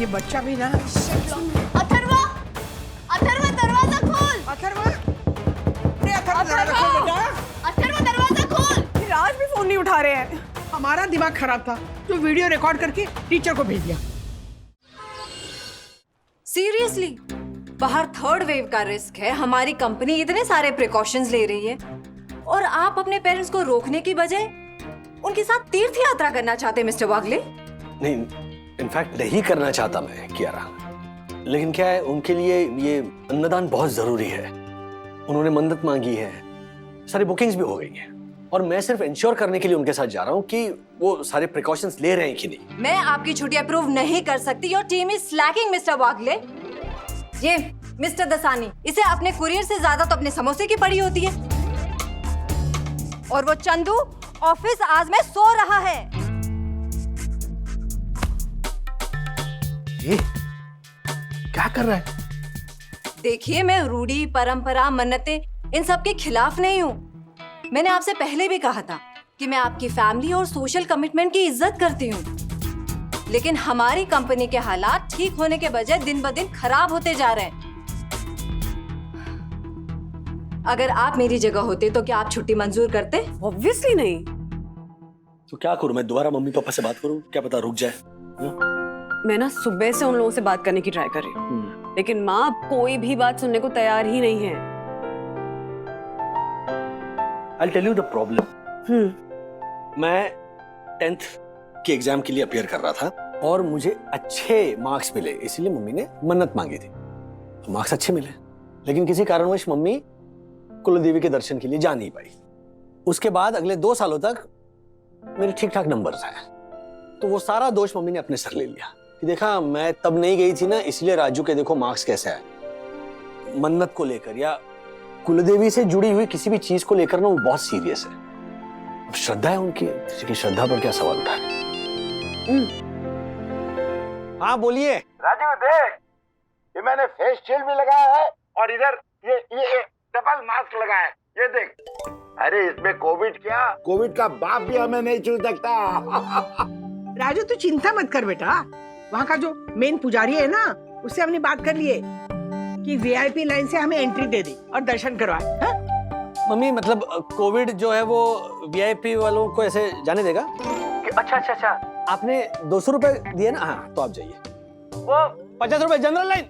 ये बच्चा भी ना। अथर्व, अथर्व दरवाजा खोल। अथर्व, अरे अथर्व दरवाजा खोल बेटा। अथर्व दरवाजा खोल। राज भी फोन नहीं उठा रहे हैं। हमारा दिमाग खराब था तो वीडियो रिकॉर्ड करके टीचर को भेज दिया। सीरियसली, बाहर थर्ड वेव का रिस्क है, हमारी कंपनी इतने सारे प्रिकॉशंस ले रही है और आप अपने पेरेंट्स को रोकने की बजाय उनके साथ तीर्थ यात्रा करना चाहते हैं मिस्टर वागले? नहीं, इनफैक्ट नहीं करना चाहता मैं कियारा, लेकिन क्या है, उनके लिए ये अन्नदान बहुत जरूरी है। उन्होंने मन्नत मांगी है, सारी बुकिंग्स भी हो गई हैं और मैं सिर्फ इंश्योर करने के लिए उनके साथ जा रहा हूँ कि वो सारे प्रिकॉशंस ले रहे हैं कि नहीं। मैं आपकी छुट्टी अप्रूव नहीं कर सकती। Your team is slacking mister Wagle. ये मिस्टर दसानी, इसे अपने कुरियर से ज्यादा तो अपने समोसे की पड़ी होती है। और वो चंदू ऑफिस आज में सो रहा है। ये क्या कर रहा है? देखिए, मैं रूढ़ी, परंपरा, मन्नतें इन सब के खिलाफ नहीं हूँ। मैंने आपसे पहले भी कहा था कि मैं आपकी फैमिली और सोशल कमिटमेंट की इज्जत करती हूँ, लेकिन हमारी कंपनी के हालात ठीक होने के बजाय दिन ब दिन खराब होते जा रहे हैं। अगर आप मेरी जगह होते तो क्या आप छुट्टी मंजूर करते? ऑब्वियसली नहीं। तो क्या करूं मैं? दोबारा मम्मी पापा से बात करूं? क्या पता रुक जाए। मैं ना सुबह से उन लोगों से बात करने की ट्राई कर रही हूँ, लेकिन माँ कोई भी बात सुनने को तैयार ही नहीं है। I'll tell you the problem. मैं 10th के एग्जाम के लिए अपियर कर रहा था और मुझे अच्छे मार्क्स मिले, इसीलिए मम्मी ने मन्नत मांगी थी। तो मार्क्स अच्छे मिले, लेकिन किसी कारणवश मम्मी कुलदेवी के दर्शन के लिए जा नहीं पाई। उसके बाद अगले 2 सालों तक मेरे ठीक ठाक नंबर्स आए, तो वो सारा दोष मम्मी ने अपने सर ले लिया कि देखा मैं तब नहीं गई थी ना, इसलिए राजू के देखो मार्क्स कैसे आए। मन्नत को लेकर या कुलदेवी से जुड़ी हुई किसी भी चीज को लेकर ना वो बहुत सीरियस है। अब श्रद्धा है उनकी, किसी की श्रद्धा पर क्या सवाल उठा रहे? हाँ बोलिए। राजू देख, ये मैंने फेस शील्ड भी लगाया है और इधर ये डबल मास्क लगाया है, ये देख। अरे इसमें कोविड क्या, कोविड का बाप भी हमें नहीं छू सकता। राजू तू चिंता मत कर बेटा, वहाँ का जो मेन पुजारी है ना, उससे हमने बात कर लिए कि वीआईपी लाइन से हमें एंट्री दे दी और दर्शन करवाए। हाँ? मम्मी मतलब कोविड जो है वो वीआईपी वालों को ऐसे जाने देगा? अच्छा, आपने 200 रुपए दिए ना? हाँ तो आप जाइए। वो 50 रुपए जनरल लाइन,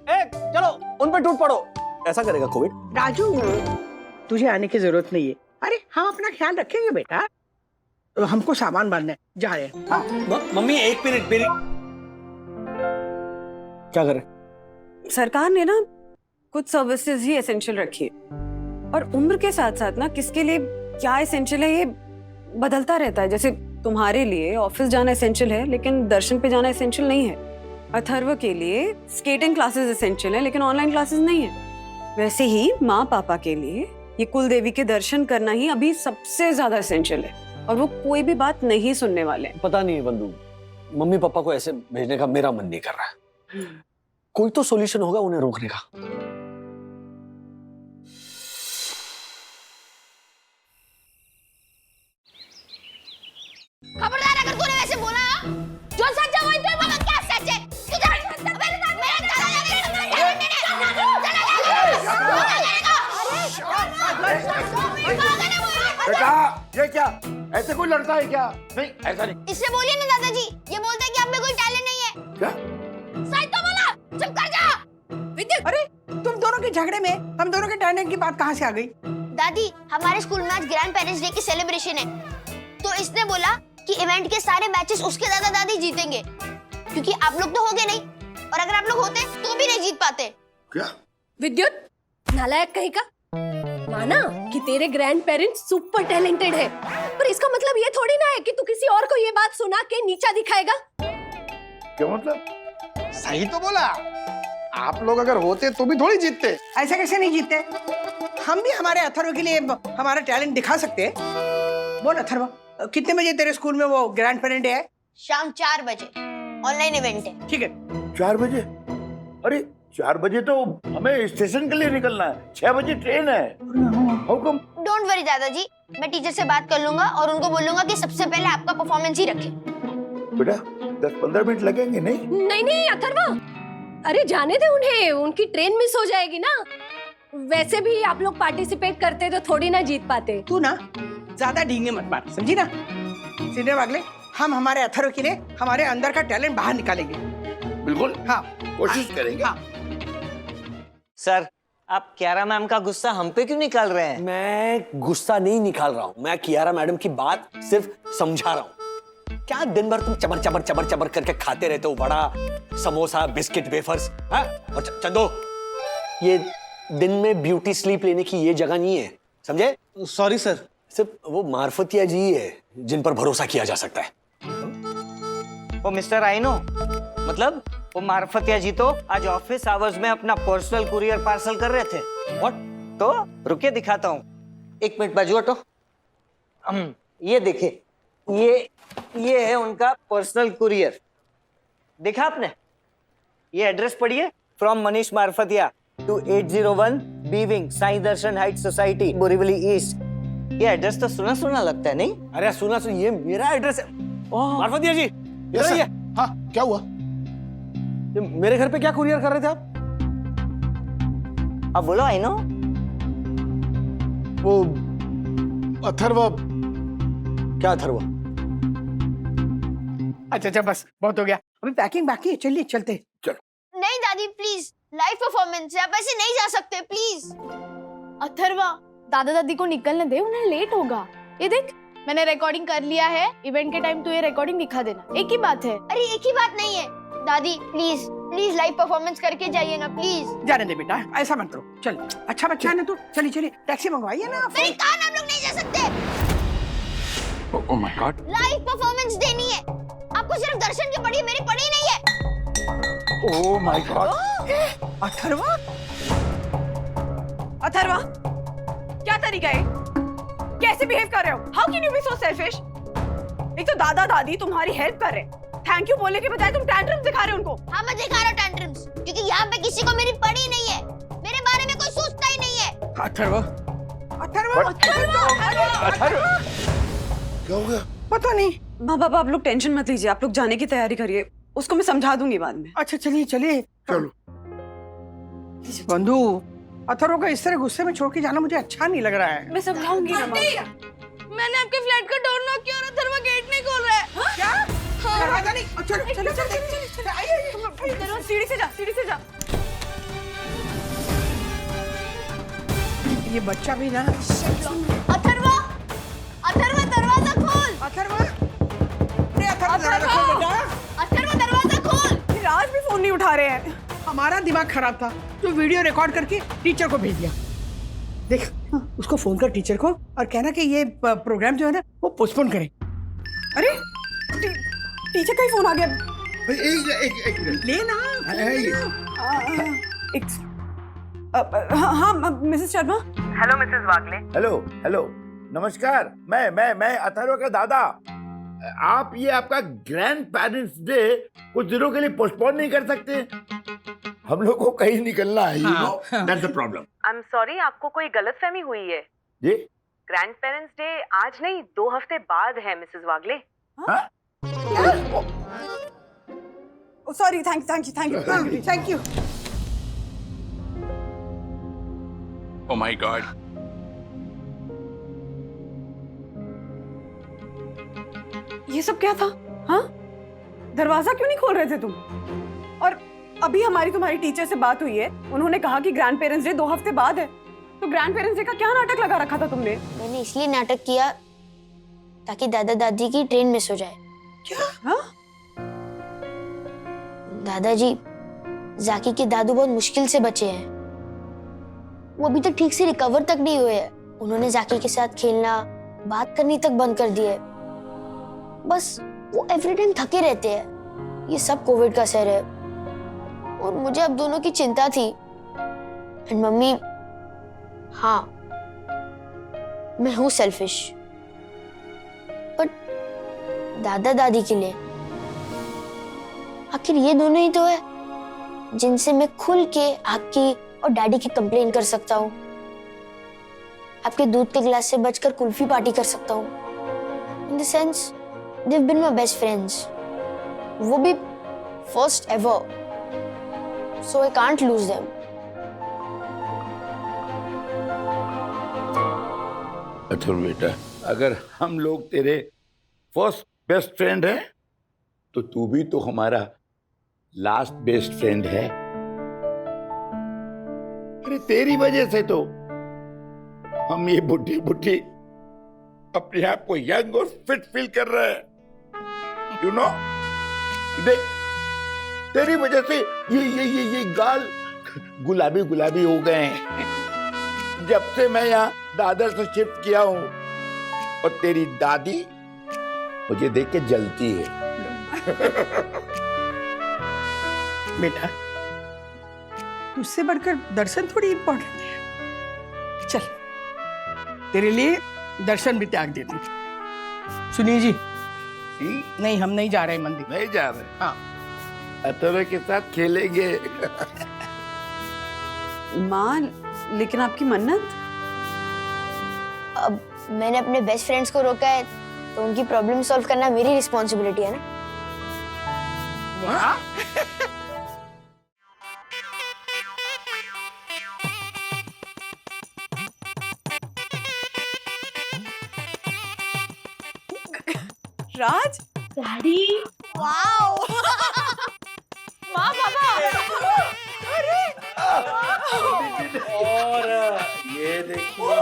चलो उन पे टूट पड़ो, ऐसा करेगा कोविड। राजू तुझे आने की जरूरत नहीं है। अरे हम अपना ख्याल रखेंगे बेटा, तो हमको सामान बांधना है, जा रहे हैं। हाँ? मम्मी एक मिनट मेरी, क्या करें? सरकार ने ना कुछ सर्विसेज ही एसेंशियल रखी है, और उम्र के साथ साथ ना किसके लिए क्या एसेंशियल है ये बदलता रहता है। जैसे तुम्हारे लिए ऑफिस जाना एसेंशियल है, लेकिन दर्शन पे जाना एसेंशियल नहीं है। अथर्व के लिए स्केटिंग क्लासेस एसेंशियल है, लेकिन ऑनलाइन क्लासेस नहीं है। वैसे ही माँ पापा के लिए ये कुल देवी के दर्शन करना ही अभी सबसे ज्यादा एसेंशियल है, और वो कोई भी बात नहीं सुनने वाले हैं। पता नहीं बंधु, मम्मी पापा को ऐसे भेजने का मेरा मन नहीं कर रहा है। कोई तो सॉल्यूशन होगा उन्हें रोकने का। खबरदार अगर तूने वैसे बोला, जो सच है वही तो बोला। क्या सच है? तू जा, मेरे बेटा ये क्या, ऐसे कोई लड़ता है क्या? नहीं ऐसा नहीं। इससे बोलिए ना दादाजी, ये बोलते हैं कि आप में कोई टैलेंट नहीं है। क्या? सही तो बोला, चुप कर जा। विद्युत, अरे तुम दोनों के झगड़े में हम दोनों के टैलेंट की बात कहाँ से आ गई? दादी, हमारे स्कूल में आज ग्रैंड पेरेंट्स डे की सेलिब्रेशन है, तो इसने बोला कि इवेंट के सारे मैचेस उसके दादा दादी जीतेंगे, क्योंकि आप लोग तो होगे नहीं, और अगर आप लोग होते तो भी नहीं जीत पाते। क्या? विद्युत, नालायक कहीं का। माना कि तेरे ग्रैंड पेरेंट्स सुपर टैलेंटेड है, पर इसका मतलब ये थोड़ी ना है कि तू किसी और को ये बात सुना के नीचा दिखाएगा। क्या मतलब? सही तो बोला, आप लोग अगर होते तो भी थोड़ी जीतते। ऐसे कैसे नहीं जीतते? हम भी हमारे अथर्व के लिए हमारा टैलेंट दिखा सकते हैं। बोल अथर्व, कितने बजे तेरे स्कूल में वो ग्रैंड पेरेंट है? शाम 4 बजे ऑनलाइन इवेंट है। ठीक है। 4 बजे? अरे 4 बजे तो हमें स्टेशन के लिए निकलना है, 6 बजे ट्रेन है। How come? डोंट वरी दादाजी, मैं टीचर से बात कर लूंगा और उनको बोलूंगा कि सबसे पहले आपका परफॉर्मेंस ही रखें। बेटा 10-15 मिनट लगेंगे नहीं? नहीं नहीं अथर्वा, अरे जाने दे उन्हें, उनकी ट्रेन मिस हो जाएगी ना। वैसे भी आप लोग पार्टिसिपेट करते तो थोड़ी ना जीत पाते। तू ना ज्यादा ढींगे मत मार, समझी ना? सीनियर वागले, हम हमारे अथर्व के लिए हमारे अंदर का टैलेंट बाहर निकालेंगे। बिल्कुल, हाँ, कोशिश करेंगे। हाँ। सर, आप कियारा मैम का गुस्सा हम पे क्यों निकाल रहे हैं? मैं गुस्सा नहीं निकाल रहा हूँ, मैं कियारा मैडम की बात सिर्फ समझा रहा हूँ। क्या दिन भर तुम चबर चबर चबर चबर करके खाते रहते हो, बड़ा समोसा बिस्किट वेफर्स, हाँ? और चंदो, ये दिन में ब्यूटी स्लीप लेने की ये जगह नहीं है, समझे? Sorry sir. सिर्फ वो मार्फतिया जी है जिन पर भरोसा किया जा सकता है। वो मिस्टर आइनो, मतलब वो मार्फतिया जी तो आज ऑफिस आवर्स में अपना पर्सनल कुरियर पार्सल कर रहे थे। व्हाट? तो रुकिए दिखाता हूँ, 1 मिनट बाजू हटो। ये देखे, ये है उनका पर्सनल कुरियर, देखा आपने? ये एड्रेस पढ़िए, from Manish Marfatia to 801 B wing, Sai Darshan height society, Borivali east. ये एड्रेस तो सुना सुना लगता है, नहीं? अरे सुना, ये मेरा एड्रेस है। मार्फतिया जी, यस सर। ये हाँ, क्या हुआ? मेरे घर पे क्या कुरियर कर रहे थे आप? अब बोलो आइनो। वो अथर्वा। क्या अथर्वा? अच्छा बस बहुत हो गया, अभी पैकिंग बाकी है, चलिए चलते। नहीं दादी प्लीज, लाइव परफॉर्मेंस है, आप ऐसे नहीं जा सकते प्लीज। अथर्वा, दादा दादी को निकलने दे, उन्हें लेट होगा। ये देख, मैंने रिकॉर्डिंग कर लिया है, इवेंट के टाइम तू ये रिकॉर्डिंग दिखा देना, एक ही बात है। अरे एक ही बात नहीं है दादी, प्लीज प्लीज लाइव परफॉर्मेंस करके जाइए ना प्लीज। जाने दे बेटा, ऐसा मत करो, चल, अच्छा बच्चा है ना तू, चलिए चलिए, टैक्सी मंगवाइए ना। मेरे कान आप लोग नहीं जा सकते। ओह माय गॉड। लाइव परफॉर्मेंस देनी है आपको, सिर्फ दर्शन की पड़ी, मेरी पड़ी नहीं है। Oh my God. Atharva, Atharva, क्या तरीका है? कैसे बिहेव कर रहे हो? How can you be so selfish? एक तो दादा दादी तुम्हारी हेल्प कर रहे, थैंक यू बोलने के बजाय तुम टैंट्रम्स दिखा रहे हो उनको। हाँ मैं दिखा रहा हूँ टैंट्रम्स, क्योंकि यहाँ पे किसी को मेरी पड़ी नहीं है, मेरे बारे में कोई सोचता ही नहीं है। अथर्वा, अथर्वा, अथर्वा, क्या हो गया? पता नहीं। माँ बाबा, आप लोग टेंशन मत लीजिए, आप लोग जाने की तैयारी करिए, उसको मैं समझा दूंगी बाद में। अच्छा चलिए चलिए। चलो। बंधु, अथर्व को इस तरह गुस्से में छोड़ के जाना मुझे अच्छा नहीं लग रहा है। मैं समझाऊंगी ना माँ। मैंने आपके फ्लैट का डोर नॉक किया और अथर्वा गेट नहीं खोल रहा है। क्या? दरवाजा नहीं, चलो चलो चलो, आइए, सीढ़ी से जा, सीढ़ी से जा। ये बच्चा भी ना। अथर्वा, अथर्वा दरवाजा खोल। अथर्वा, अरे अथर्वा दरवाजा खोल बेटा। अथर्वा दरवाजा खोल। राज भी फोन नहीं उठा रहे हैं। हमारा दिमाग खराब था, तो वीडियो रिकॉर्ड करके टीचर को भेज दिया। देख, उसको फोन कर टीचर को और कहना कि ये प्रोग्राम जो है ना वो पोस्टपोन करें। अरे टीचर का ही फोन आ गया। एक मिनट। लेना। हाँ मिसेस शर्मा। हेलो मिसेस वागले। हेलो नमस्कार, मैं अथर्व का दादा। आप ये आपका ग्रैंड पेरेंट्स डे कुछ दिनों के लिए पोस्टपोन नहीं कर सकते? हम लोग को कहीं निकलना है, you know, that's the problem। I am sorry, आपको कोई गलतफहमी हुई है। जी? ग्रैंड पेरेंट्स डे आज नहीं 2 हफ्ते बाद है मिसेस वागले। हाँ? Sorry, thank you. Oh my God। ये सब क्या था? हाँ, दरवाजा क्यों नहीं खोल रहे थे तुम? और अभी हमारी तुम्हारी टीचर से बात हुई है, उन्होंने कहा कि ग्रैंड पेरेंट्स डे 2 हफ्ते बाद है। तो ग्रैंड पेरेंट्स डे का क्या नाटक लगा रखा था तुमने? मैंने इसलिए नाटक किया ताकि दादा दादी की ट्रेन मिस हो जाए। क्या? हाँ? दादाजी, जाकी के दादू बहुत मुश्किल से बचे हैं, वो अभी तक ठीक से रिकवर तक नहीं हुए हैं। उन्होंने जाकी के साथ खेलना, बात करनी तक बंद कर दिया है। बस वो एवरी टाइम थके रहते हैं। ये सब कोविड का असर है और मुझे अब दोनों की चिंता थी। एंड मम्मी, हाँ मैं हूँ सेल्फिश, बट दादा दादी के लिए आखिर ये दोनों ही तो है जिनसे मैं खुल के आपकी और डैडी की कंप्लेन कर सकता हूँ, आपके दूध के गिलास से बचकर कुल्फी पार्टी कर सकता हूँ। In the sense they've been my best friends वो भी first ever, so I can't loose them. अच्छा बेटा, अगर हम लोग तेरे फर्स्ट बेस्ट फ्रेंड हैं तो तू भी तो हमारा लास्ट बेस्ट फ्रेंड है। अरे तेरी वजह से तो हम ये बुढ़ी बुढ़ी अपने आप को यंग और फिट फील कर रहे हैं। यू नो, देख तेरी वजह से ये गाल गुलाबी गुलाबी हो गए हैं। जब से मैं यहाँ दादर से शिफ्ट किया हूँ और तेरी दादी मुझे देख के जलती है। बेटा, तुझसे बढ़कर दर्शन थोड़ी इम्पोर्टेंट है। चल, तेरे लिए दर्शन भी त्याग देती। सुनिए जी, नहीं हम नहीं जा रहे मंदिर। नहीं जा रहे? हाँ, अथर्व के साथ खेलेंगे। माँ, लेकिन आपकी मन्नत? अब मैंने अपने बेस्ट फ्रेंड्स को रोका है तो उनकी प्रॉब्लम सॉल्व करना मेरी रिस्पॉन्सिबिलिटी है ना। वाह, राज, डैडी, वाओ, वाह पापा, और ये देखिए,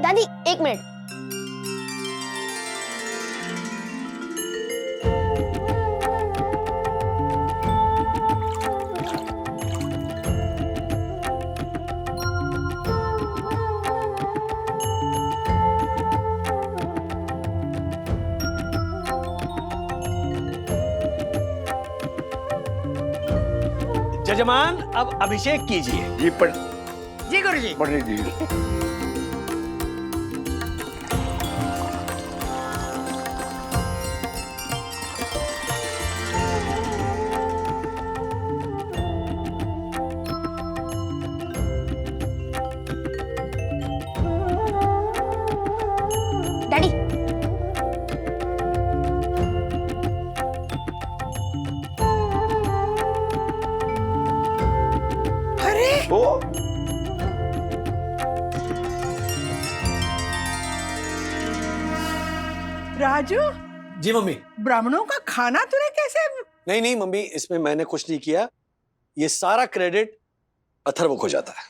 दादी एक मिनट। जजमान अब अभिषेक कीजिए। जी जी गुरुजी। पढ़ने जी। डैडी, अरे ओ राजू, जी मम्मी। ब्राह्मणों का खाना तूने कैसे? नहीं नहीं मम्मी, इसमें मैंने कुछ नहीं किया, ये सारा क्रेडिट अथर्व को जाता है।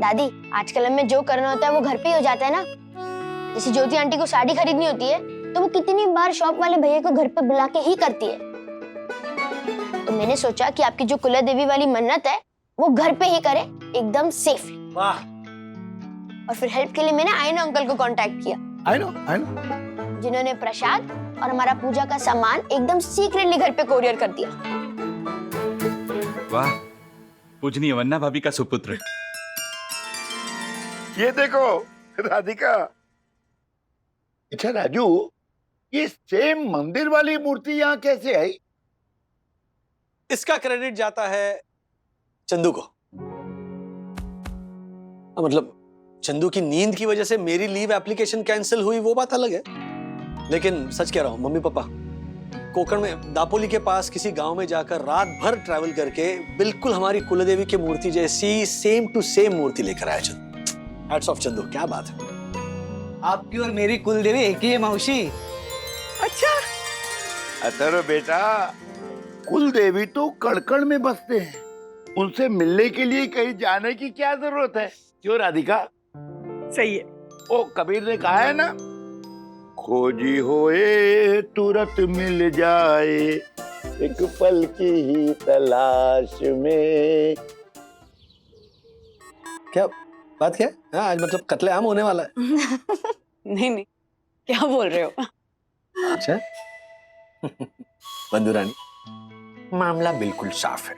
दादी आजकल हमें जो करना होता है वो घर पे ही हो जाता है ना। जैसे ज्योति आंटी को साड़ी खरीदनी होती है तो वो कितनी बार शॉप वाले भैया को घर पे बुला के ही करती है। तो मैंने सोचा कि आपकी जो कुला देवी वाली मन्नत है वो घर पे ही करे, एकदम सेफ। वाह। और फिर हेल्प के लिए मैंने आयनो अंकल को कांटेक्ट किया, आई नो जिन्होंने प्रसाद और हमारा पूजा का सामान एकदम सीक्रेटली घर पे कोरियर कर दिया। वाह, पूजनीय वन्ना भाभी का सुपुत्र। ये देखो राधिका। अच्छा राजू, ये सेम मंदिर वाली मूर्ति यहाँ कैसे आई? इसका क्रेडिट जाता है चंदू को। मतलब चंदू की नींद की वजह से मेरी लीव एप्लीकेशन कैंसिल हुई वो बात अलग है, लेकिन सच कह रहा हूं, मम्मी पापा कोकण में दापोली के पास किसी गांव में जाकर रात भर ट्रैवल करके बिल्कुल हमारी कुलदेवी की मूर्ति जैसी सेम टू सेम मूर्ति लेकर आया चंदू। हैट्स ऑफ चंदू, क्या बात है। आपकी और मेरी कुलदेवी एक ही है मौसी। अच्छा, अथर्व बेटा, कुल देवी तो कड़कड़ में बसते हैं, उनसे मिलने के लिए कहीं जाने की क्या जरूरत है? क्यों राधिका? सही है। ओ कबीर ने कहा है ना, खोजी होए तुरंत मिल जाए, एक पल की ही तलाश में। क्या बात क्या है? हाँ, आज मतलब कत्लेआम होने वाला है। नहीं नहीं, क्या बोल रहे हो? अच्छा बंधु रानी, मामला बिल्कुल साफ है।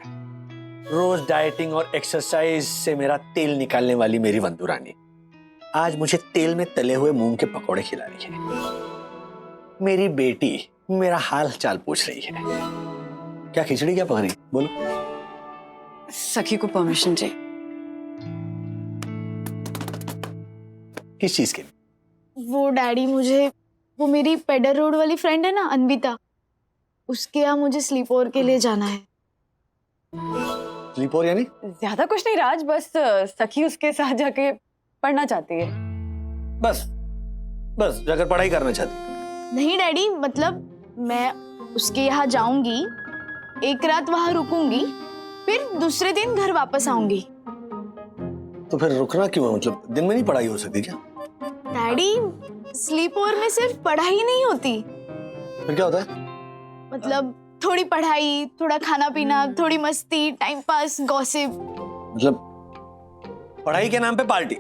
रोज डाइटिंग और एक्सरसाइज से मेरा तेल निकालने वाली मेरी बंधु रानी आज मुझे तेल में तले हुए मूंग के पकौड़े खिला रही है। मेरी बेटी मेरा हाल चाल पूछ रही है। क्या खिचड़ी क्या पकानी? बोलो। सखी को परमिशन चाहिए। किस चीज के लिए? वो डैडी मुझे, वो मेरी पेडर रोड वाली फ्रेंड है ना अन्विता, उसके यहाँ मुझे स्लीप ओवर के लिए जाना है। स्लीप ओवर यानी? ज्यादा कुछ नहीं राज, बस सखी उसके साथ जाके पढ़ना चाहती है। बस बस जाकर पढ़ाई करना चाहती? नहीं डैडी, मतलब मैं उसके यहाँ जाऊंगी, एक रात वहां रुकूंगी, फिर दूसरे दिन घर वापस आऊंगी। तो फिर रुकना क्यों है? मतलब दिन में नहीं पढ़ाई हो सकती क्या? डैडी, स्लीप ओवर में सिर्फ पढ़ाई नहीं होती, फिर क्या होता है? मतलब थोड़ी पढ़ाई, थोड़ा खाना पीना, थोड़ी मस्ती, टाइम पास, गॉसिप। मतलब पढ़ाई के नाम पे पार्टी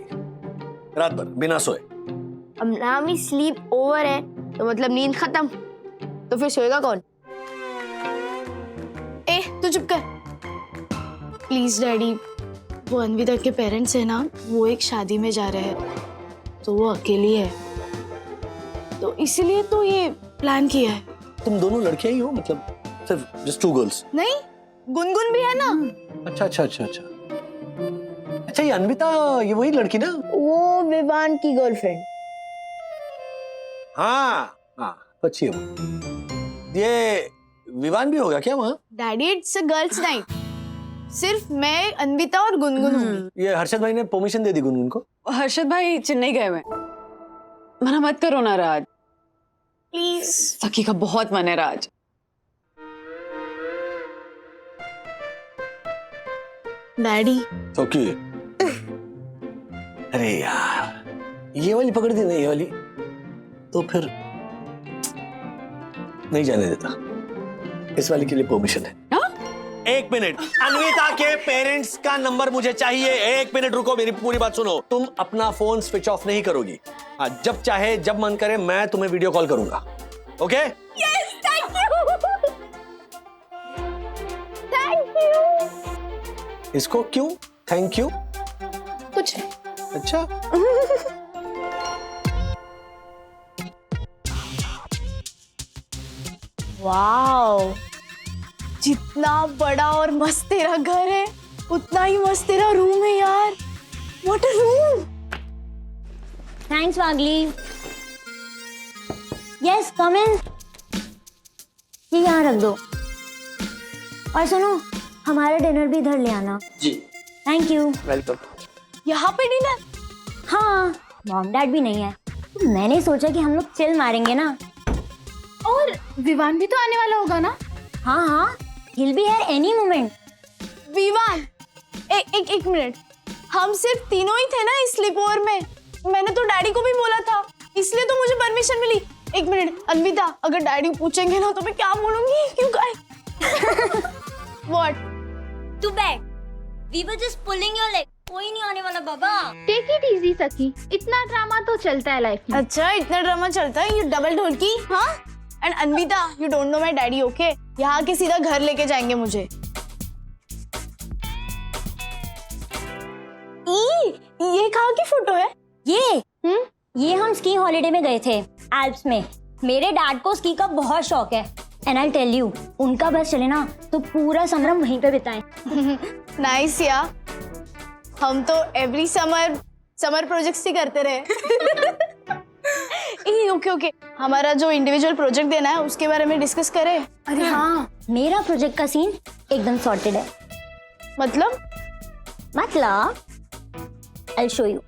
रात भर बिना सोए? अब नाम ही स्लीप ओवर है तो मतलब नींद खत्म, तो फिर सोएगा कौन? ए तू चुप कर प्लीज डैडी। वो अन्विता के पेरेंट्स है ना, वो एक शादी में जा रहे हैं, तो वो अकेली है, तो इसीलिए तो ये प्लान किया है। तुम दोनों लड़कियां ही हो? मतलब सिर्फ जस्ट टू गर्ल्स? नहीं, गुनगुन भी है ना। अच्छा अच्छा अच्छा अच्छा अच्छा, ये अन्विता, ये वही लड़की ना? वो विवान की गर्लफ्रेंड। हाँ हाँ, अच्छी है वो। ये विवान भी होगा क्या वहाँ? Daddy, it's a girls night, सिर्फ मैं, अन्विता और गुनगुन होंगी। ये हर्षद भाई ने परमिशन दे दी गुनगुन को? हर्षद भाई चेन्नई गए हुए, मना मत करो ना राज, प्लीज। सखी का बहुत मन है राज। Daddy okay. अरे यार, ये वाली पकड़ दी ना, ये वाली, तो फिर नहीं जाने देता। इस वाली के लिए परमिशन है। एक मिनट, अन्विता के पेरेंट्स का नंबर मुझे चाहिए। एक मिनट रुको, मेरी पूरी बात सुनो। तुम अपना फोन स्विच ऑफ नहीं करोगी। हाँ, जब चाहे, जब मन करे, मैं तुम्हें वीडियो कॉल करूंगा। Okay? Yes, thank you. Thank you. इसको क्यों थैंक यू? कुछ नहीं। अच्छा। वाओ, जितना बड़ा और मस्त तेरा घर है, उतना ही मस्त तेरा रूम है यार। What a room. Thanks Wagle. Yes, come in. ये यहाँ रख दो। और सुनो, हमारा डिनर भी इधर ले आना। जी। Thank you. वेलकम। यहाँ पे डिनर? हाँ, मॉम डैड भी नहीं है, तो मैंने सोचा कि हम लोग चिल मारेंगे ना। और विवान भी तो आने वाला होगा ना? हाँ हाँ, he'll be here any moment. Vivaan, एक मिनट, हम सिर्फ तीनों ही थे ना इस स्लीप ओवर में। मैंने तो डैडी को भी बोला था, इसलिए तो मुझे परमिशन मिली। एक मिनट अन्विता, अगर डैडी पूछेंगे ना तो मैं क्या बोलूंगी? क्यों गए? What? Too bad. We were just pulling your leg. कोई नहीं आने वाला बाबा। Take it easy सखी, इतना ड्रामा तो चलता है लाइफ में। अच्छा, इतना ड्रामा चलता है? You डबल ढोलकी, हाँ? And Anvita, you don't know my daddy, okay? यहाँ के सीधा घर लेके जाएंगे मुझे। ये कहाँ की फोटो है? ये हम स्की हॉलिडे में गए थे एल्प्स में। मेरे डैड को स्की का बहुत शौक है, एंड आई टेल यू, उनका बस चले ना तो पूरा समर हम वहीं पे बिताएं। नाइस यार, हम तो एवरी समर प्रोजेक्ट्स ही करते रहे। ओके, हमारा जो इंडिविजुअल प्रोजेक्ट देना है उसके बारे में डिस्कस करें। अरे हाँ, मेरा प्रोजेक्ट का सीन एकदम सॉर्टेड है। मतलब I'll show you.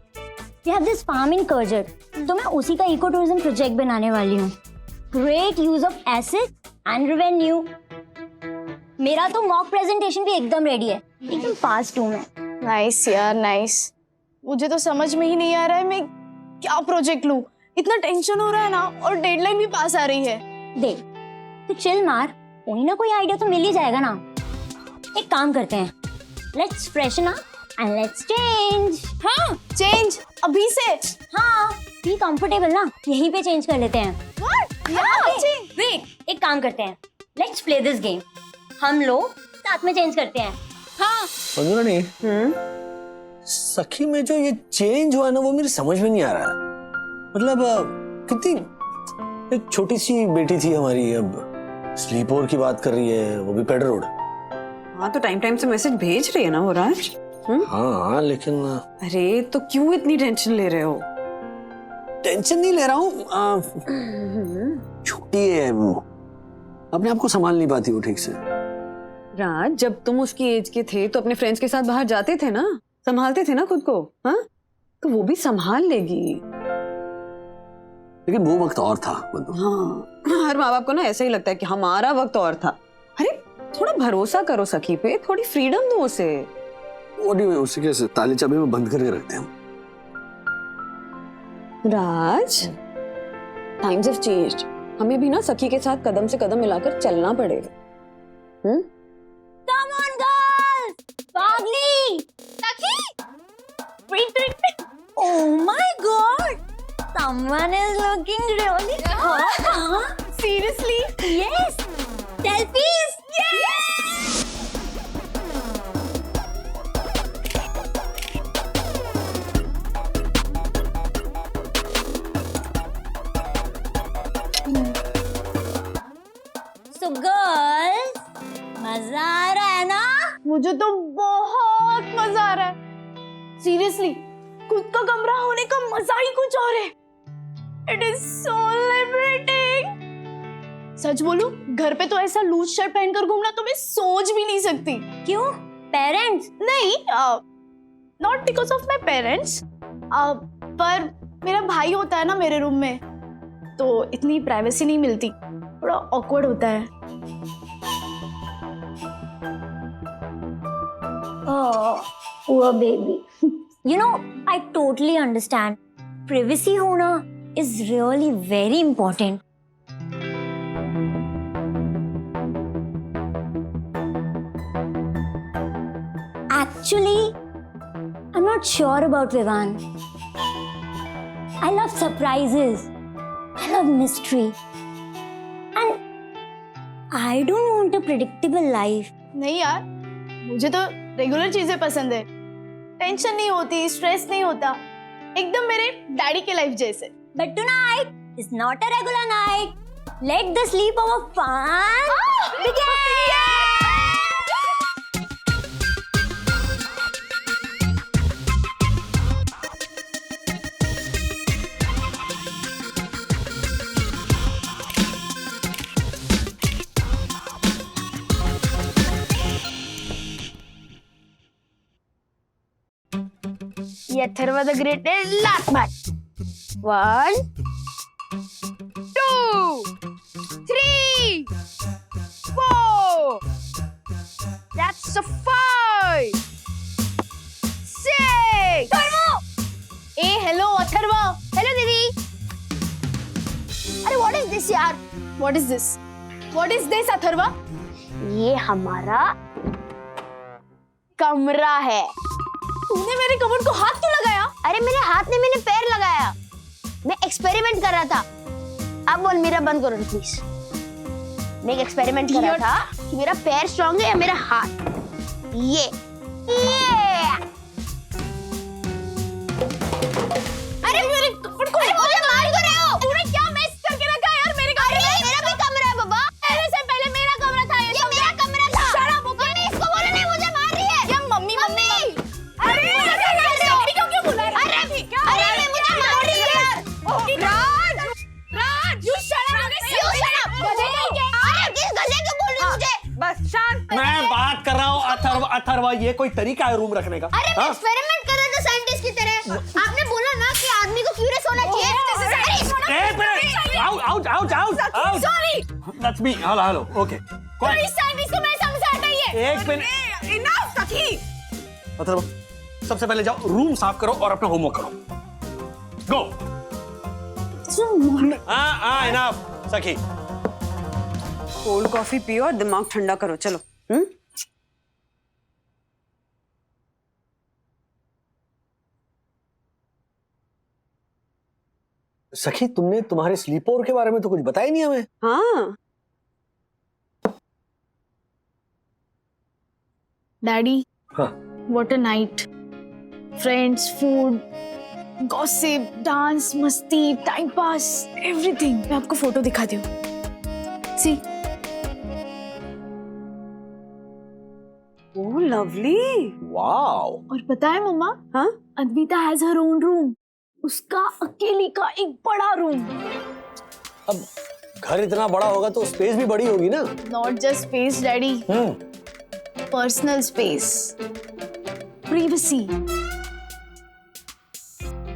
We have this farm in Kurjat, तो मैं उसी का इको टूरिज्म प्रोजेक्ट बनाने वाली हूँ। Great use of asset and revenue. मेरा तो मॉक प्रेजेंटेशन भी एकदम रेडी है, एकदम पास 2 में। नाइस यार, नाइस। मुझे तो समझ में ही नहीं आ रहा है मैं क्या प्रोजेक्ट लूं। इतना टेंशन हो रहा है ना, और डेडलाइन भी पास आ रही है। देख, तो चिल मार, कोई ना कोई आइडिया तो मिल ही जाएगा ना। एक काम करते हैं, let's freshen up and let's change. हाँ, चेंज अभी से? हाँ, बी कंफर्टेबल ना, यहीं पे चेंज कर लेते हैं। What? यहाँ चेंज? वेट, एक काम करते हैं, लेट्स प्ले दिस गेम। हम लोग साथ में चेंज करते हैं। हाँ। पंद्रानी, सखी में जो ये चेंज हुआ ना, वो मेरी समझ में नहीं आ रहा है। मतलब कितनी एक छोटी सी बेटी थी हमारी, अब स्लीप ओवर की बात कर रही है, वो भी पेडर रोड। हाँ, तो टाइम से मैसेज भेज रही है ना वो राज। हाँ, लेकिन अरे तो क्यों इतनी टेंशन ले रहे हो? टेंशन नहीं ले रहा हूँ, छोटी है वो, अपने आप को संभाल नहीं पाती वो ठीक से। राज, जब तुम उसकी एज के थे तो अपने फ्रेंड्स के साथ बाहर जाते थे ना, संभालते थे ना खुद को, हाँ? तो वो भी संभाल लेगी। लेकिन वो वक्त और था बंधु। हाँ, हर माँ बाप को ना ऐसा ही लगता है कि हमारा वक्त और था। अरे थोड़ा भरोसा करो सखी पे, थोड़ी फ्रीडम दो उसे। उसे कैसे ताले चाबी में बंद करके रखते हैं। राज, टाइम्स हैव चेंज्ड, हमें भी ना सखी के साथ कदम से कदम मिलाकर चलना पड़ेगा। Come on, girls! Pagli! Sakhi! Wait. Oh my God! Someone is looking really hot. Seriously? Yes! Selfies! Yes! So girls, मजा आ रहा है ना? मुझे तो बहुत मजा आ रहा है। सीरियसली, खुद का कमरा होने का मजा ही कुछ और है। It is so liberating. सच बोलूं, घर पे तो ऐसा लूज शर्ट पहनकर घूमना तो मैं सोच भी नहीं सकती। क्यों? पेरेंट्स? नहीं, not because of my parents, पर मेरा भाई होता है ना मेरे रूम में, तो इतनी प्राइवेसी नहीं मिलती, थोड़ा ऑकवर्ड होता है। Oh, poor baby. You know, I totally understand. Privacy होना is really very important. Actually, I'm not sure about Vivan. I love surprises. I love mystery. And I don't want a predictable life. नहीं यार, मुझे तो regular चीजें पसंद है। Tension नहीं होती, स्ट्रेस नहीं होता, एकदम मेरे डैडी के लाइफ जैसे। But tonight is not a regular night. Let the sleepover fun begin. ये अथर्व द ग्रेट है last match. 1 2 3 4 That's a 5 6 A hello Atharva. Hello दीदी। अरे what is this यार? What is this? What is this Atharva? ये हमारा कमरा है। तूने मेरे कमर को हाथ क्यों लगाया? अरे मेरे हाथ ने मैंने पैर लगाया। मैं एक्सपेरिमेंट कर रहा था। अब बोल मेरा बंद करो प्लीज। मैं एक एक्सपेरिमेंट कर रहा था कि मेरा पैर स्ट्रांग है या मेरा हाथ। ये अरे मेरे कमर को मुझे मार क्यों रहे हो? तूने क्या मेस करके रखा है यार मेरे कमरे में? मेरा भी कमरा है बाबा। पहले से पहले मेरा कमरा था। ये मेरा कमरा था। Shut up, okay? मम्मी इसको बोलो नहीं, मुझे मार रही है। क्या मम्मी? अरे क्यों बुला रहा है? अरे मैं मुझे मार रही है यार। राज, you shut up. You shut up. गधे नहीं क्या? अरे किस गधे को बोल रही है मुझे? बस शांत। मैं बात कर रहा हूँ अथर्व, ये कोई तरीका है रूम रखने का? अरे मैं एक्सपेरिमेंट कर रहा था साइंटिस्ट की तरह। आपने बोला ना कि आदमी को क्यूरियस होना चाहिए। एक minute, out. Sorry. That's me. Hello, okay. इस साइंटिस्ट को मैं समझाता ही है। एक मिनट। Enough, सखी। अथर्व, सबसे पहले जाओ रूम साफ करो और अपना होमवर्क करो। गो। हाँ, इनफ सखी। कोल्ड कॉफी पियो और दिमाग ठंडा करो, चलो। सखी, तुमने तुम्हारे स्लीप ओवर के बारे में तो कुछ बताया नहीं हमें। हाँ, डैडी, हाँ। what a night. Friends, food, gossip, dance, मस्ती, टाइम पास, everything. मैं आपको फोटो दिखाती हूँ। See? ओह लवली। वाओ। और पता है मम्मा, हाँ? Advaita has her own room. उसका अकेली का एक बड़ा रूम। अब घर इतना बड़ा होगा तो स्पेस भी बड़ी होगी ना। Not just space daddy, personal space, privacy.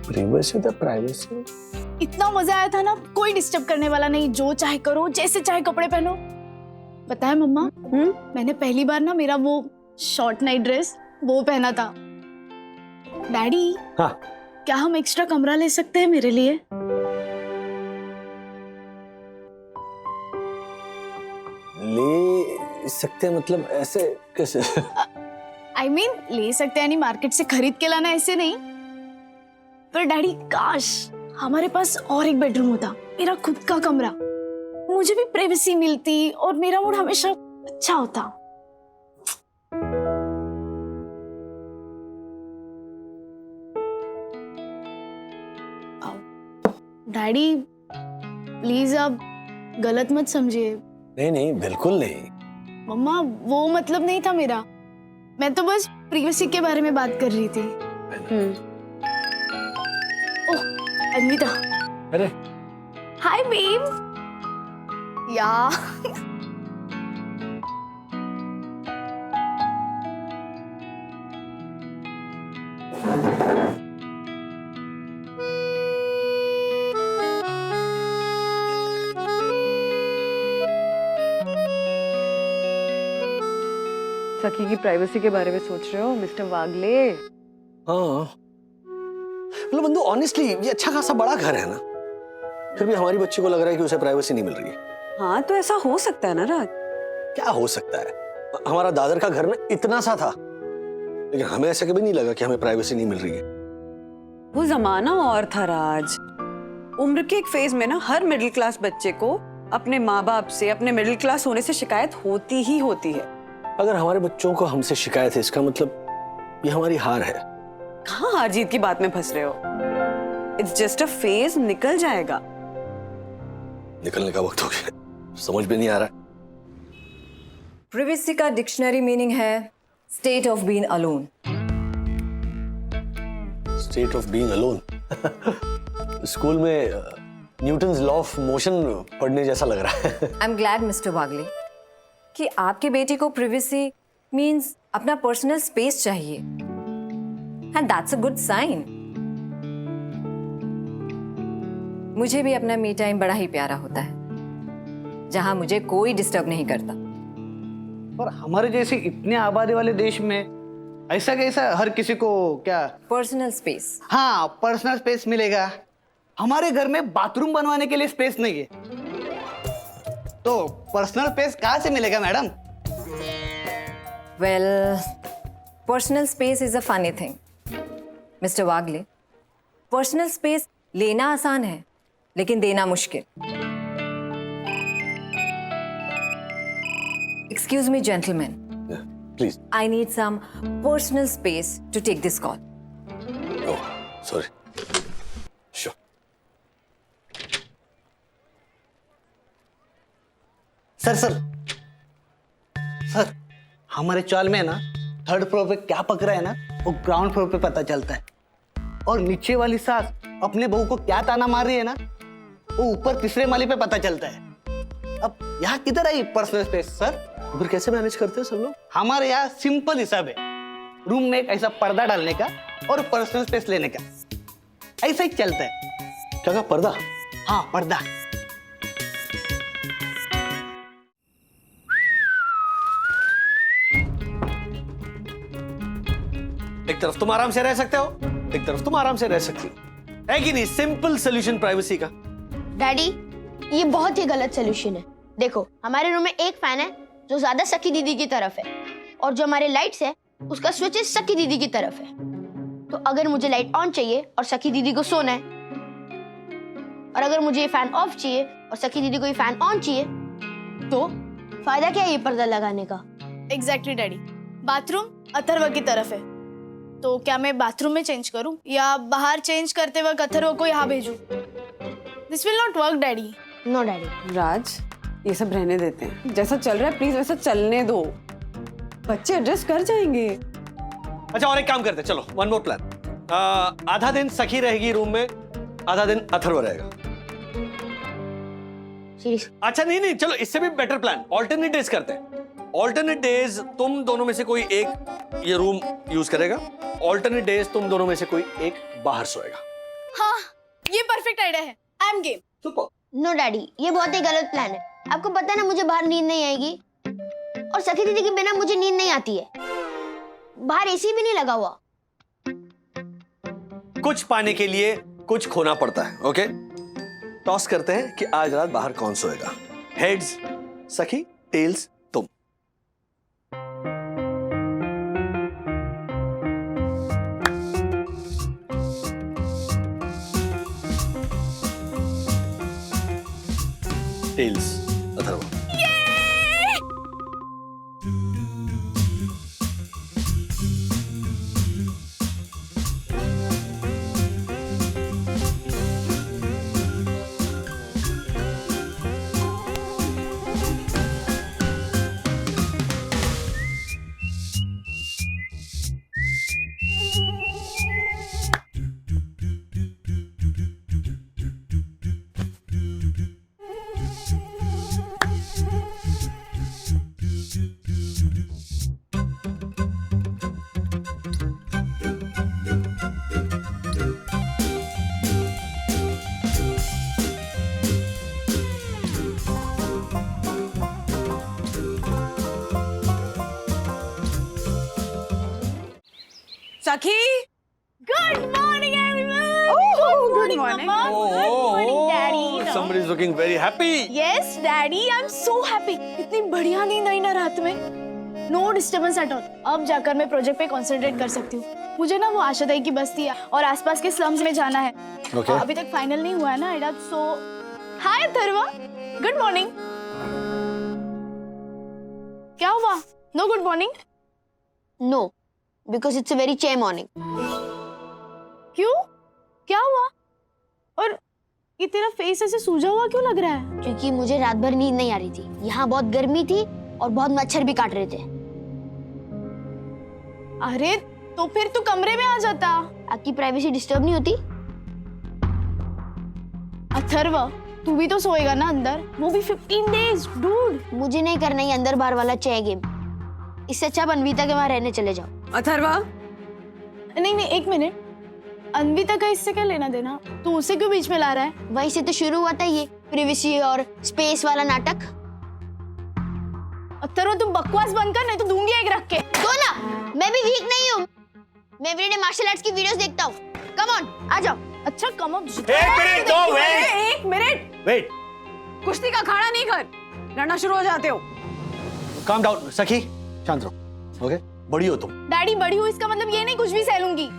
Privacy तो प्राइवेसी। इतना मजा आया था ना, कोई डिस्टर्ब करने वाला नहीं, जो चाहे करो, जैसे चाहे कपड़े पहनो। बताया मम्मा, मैंने पहली बार ना मेरा वो शॉर्ट नाइट ड्रेस वो पहना था। डैडी, हाँ। क्या हम एक्स्ट्रा कमरा ले सकते हैं मेरे लिए? ले सकते हैं मतलब ऐसे कैसे? I mean, ले सकते हैं, नहीं मार्केट से खरीद के लाना, ऐसे नहीं। पर डैडी, काश हमारे पास और एक बेडरूम होता, मेरा खुद का कमरा। मुझे भी प्राइवेसी मिलती और मेरा मूड हमेशा अच्छा होता। डैडी प्लीज आप गलत मत समझिए। नहीं नहीं, बिल्कुल नहीं। मम्मा, वो मतलब नहीं था मेरा, मैं तो बस प्राइवेसी के बारे में बात कर रही थी। ओह, अन्विता। अरे हाय बेब। या सखी की प्राइवेसी के बारे में सोच रहे हो मिस्टर वागले? हाँ, मतलब बंधु ऑनेस्टली ये अच्छा खासा बड़ा घर है ना, फिर भी हमारी बच्ची को लग रहा है कि उसे प्राइवेसी नहीं मिल रही है। हाँ, तो ऐसा हो सकता है ना राज। क्या हो सकता है? हमारा दादर का घर ना इतना सा था, लेकिन हमें ऐसा कभी नहीं लगा कि हमें प्राइवेसी नहीं मिल रही है। वो जमाना और था राज। उम्र के एक फेज में ना हर मिडिल क्लास बच्चे को अपने माँ बाप से, अपने मिडिल क्लास होने से शिकायत होती ही होती है। अगर हमारे बच्चों को हमसे शिकायत है, इसका मतलब ये हमारी हार है। कहाँ हार जीत की बात में फंस रहे हो? इट्स जस्ट अ फेज, निकल जाएगा। निकलने का वक्त हो गया, समझ में नहीं आ रहा। प्रिवेसी का डिक्शनरी मीनिंग है state of being alone. State of being alone. School में न्यूटन्स लॉ ऑफ मोशन पढ़ने जैसा लग रहा है। I am glad mister Wagle कि आपके बेटे को प्रिवेसी मीन्स अपना पर्सनल स्पेस चाहिए, and that's a good sign. मुझे भी अपना मी टाइम बड़ा ही प्यारा होता है, जहां मुझे कोई डिस्टर्ब नहीं करता। पर हमारे जैसे इतने आबादी वाले देश में ऐसा कैसा हर किसी को क्या पर्सनल स्पेस? हाँ, पर्सनल स्पेस मिलेगा। हमारे घर में बाथरूम बनवाने के लिए स्पेस नहीं है, तो पर्सनल स्पेस कहाँ से मिलेगा madam? Well, personal space is a funny thing mister Wagle. Personal space लेना आसान है, लेकिन देना मुश्किल। Excuse me gentleman, please. I need some personal space to take this call. Oh, sorry. Sure. Sir, हमारे चाल में ना थर्ड फ्लोर पे क्या पक रहा है ना, वो ग्राउंड फ्लोर पे पता चलता है। और नीचे वाली सास अपने बहू को क्या ताना मार रही है ना, वो ऊपर तीसरे माले पे पता चलता है। अब यहाँ किधर आई पर्सनल स्पेस सर? फिर कैसे मैनेज करते हैं सब लोग? हमारे यहाँ सिंपल हिसाब है, रूम में एक ऐसा पर्दा डालने का और पर्सनल स्पेस लेने का, ऐसा ही चलता है। क्या कहा? पर्दा? हाँ, पर्दा। एक तरफ तुम आराम से रह सकते हो, एक तरफ तुम आराम से रह सकती है कि नहीं? सिंपल सोल्यूशन प्राइवेसी का। डैडी, ये बहुत ही गलत सोल्यूशन है। देखो, हमारे रूम में एक फैन है जो ज्यादा सखी दीदी की तरफ है, और जो हमारे लाइट्स है उसका स्विच सखी दीदी की तरफ है। तो अगर मुझे लाइट ऑन चाहिए और सखी दीदी को सोना है, और अगर मुझे ये फैन ऑफ चाहिए और सखी दीदी को ये फैन ऑन चाहिए, तो फायदा क्या है ये पर्दा लगाने का? Exactly daddy. बाथरूम अथर्व की तरफ है, तो क्या मैं बाथरूम में चेंज करूं या बाहर चेंज करते वक्त अथर्व को यहाँ भेजूं? This will not work daddy. No daddy. Raj, ये सब रहने देते हैं, जैसा चल रहा है प्लीज वैसा चलने दो, बच्चे एडजस्ट कर जाएंगे। अच्छा, और एक काम करते हैं, चलो वन मोर प्लान। आधा दिन सखी रहेगी रूम में आधा दिन अथर्व रहेगा। सीरियस? अच्छा नहीं, चलो इससे भी बेटर प्लान, ऑल्टरनेट डेज करते हैं। ऑल्टरनेट डेज तुम दोनों में से कोई एक ये रूम यूज करेगा, ऑल्टरनेट डेज तुम दोनों में से कोई एक बाहर सोएगा। हाँ, ये परफेक्ट आइडिया है। I am game. Super. No daddy, ये बहुत ही गलत प्लान है। आपको पता है ना मुझे बाहर नींद नहीं आएगी, और सखी दीदी के बिना मुझे नींद नहीं आती है। बाहर एसी भी नहीं लगा हुआ। कुछ पाने के लिए कुछ खोना पड़ता है। ओके, टॉस करते हैं कि आज रात बाहर कौन सोएगा। हेड्स सखी, टेल्स तुम। टेल्स अथर्व। सखी, good morning everyone. Good morning. Good morning daddy. Somebody is looking very happy. Yes daddy, I am so happy. इतनी बढ़िया नींद आई ना रात में, नो डिस्टर्बेंस एट ऑल। अब जाकर मैं प्रोजेक्ट पे कंसंट्रेट कर सकती हूँ। मुझे ना वो आशादाई की बस्ती है और आसपास के स्लम्स में जाना है। Okay. अभी तक फाइनल नहीं हुआ है ना एडा। So hi Atharva, good morning. क्या हुआ? No good morning? No, because it's a very चे मॉर्निंग। क्यों? क्या हुआ? और ये तेरा फेस ऐसे सूजा हुआ क्यों लग रहा है? क्योंकि मुझे रात भर नींद नहीं आ रही थी। यहाँ बहुत गर्मी थी और बहुत मच्छर भी काट रहे थे। अरे तो फिर तू कमरे में आ जाता। आपकी प्राइवेसी डिस्टर्ब नहीं होती? अथर्व, तू भी तो सोएगा ना अंदर, वो भी 15 डेज डूड। मुझे नहीं करना ये अंदर बाहर वाला चे गेम। इससे अच्छा आप अनविता के वहां रहने चले जाओ। अथर्वा, नहीं नहीं, एक मिनट। अनविता का इससे क्या लेना देना? तू उसे क्यों बीच में ला रहा है? वहीं से तो शुरू हुआ था ये प्रिवेसी और स्पेस वाला नाटक। अथर्व, तुम बकवास बंद कर, नहीं तो दूंगी एक रख के। तो ना, मैं भी वीक नहीं हूँ। मैं एवरीडे मार्शल आर्ट्स की वीडियोस देखता हूँ। कम ऑन, आ जाओ। अच्छा कम ऑन। एक मिनट। वेट, कुश्ती का अखाड़ा नहीं कर, लड़ना शुरू हो जाते हो। काम डाउन सखी, शांत रहो। ओके, बड़ी हो तुम। डैडी, बड़ी हूँ इसका मतलब ये नहीं कुछ भी सह लूंगी।